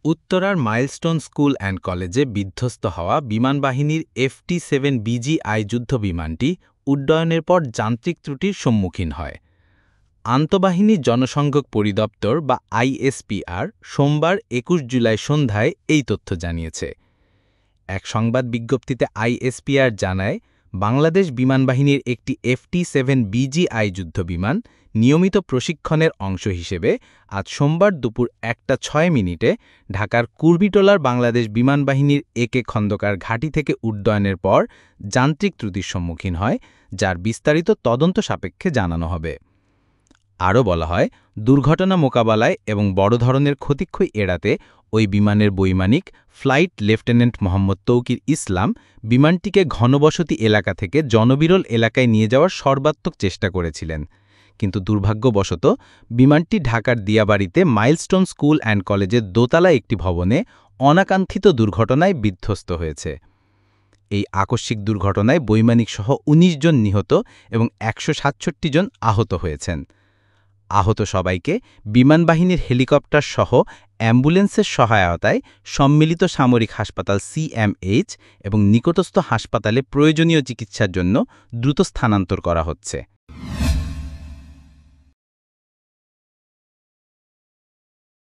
উত্তরার milestone school and কলেজে বিধ্বস্ত হওয়া বিমানবাহিনীর FT-7BGI যুদ্ধবিমানটি উড্ডয়নের পর যান্ত্রিক ত্রুটির সম্মুখীন হয়। আন্তঃবাহিনী জনসংযোগ পরিদপ্তর বা ISPR সোমবার ২১ জুলাই সন্ধ্যায় এই তথ্য জানিয়েছে। এক সংবাদ বিজ্ঞপ্তিতে ISPR জানায়, বাংলাদেশ বিমানবাহিনীর একটি FT-7BGI যুদ্ধবিমান নিয়মিত প্রশিক্ষণের অংশ হিসেবে আজ সোমবার দুপুর ১টা ৬ মিনিটে ঢাকার কুর্মিটোলার বাংলাদেশ বিমানবাহিনীর AK খন্দকার ঘাঁটি থেকে উড্ডয়নের পর যান্ত্রিক ত্রুটির সম্মুখীন হয়, যার বিস্তারিত তদন্ত সাপেক্ষে জানানো হবে। আরও বলা হয়, দুর্ঘটনা মোকাবেলায় এবং বড় ধরনের ক্ষতিক্ষয় এড়াতে ওই বিমানের বৈমানিক ফ্লাইট লেফটেন্যান্ট মোহাম্মদ তৌকির ইসলাম বিমানটিকে ঘনবসতি এলাকা থেকে জনবিরল এলাকায় নিয়ে যাওয়ার সর্বাত্মক চেষ্টা করেছিলেন। কিন্তু দুর্ভাগ্যবশত বিমানটি ঢাকার দিয়াবাড়িতে মাইলস্টোন স্কুল অ্যান্ড কলেজের দোতলা একটি ভবনে অনাকাঙ্ক্ষিত দুর্ঘটনায় বিধ্বস্ত হয়েছে। এই আকস্মিক দুর্ঘটনায় বৈমানিকসহ ১৯ জন নিহত এবং ১৬৭ জন আহত হয়েছেন। আহত সবাইকে বিমানবাহিনীর হেলিকপ্টার সহ অ্যাম্বুলেন্সের সহায়তায় সম্মিলিত সামরিক হাসপাতাল CMH এবং নিকটস্থ হাসপাতালে প্রয়োজনীয় চিকিৎসার জন্য দ্রুত স্থানান্তর করা হচ্ছে।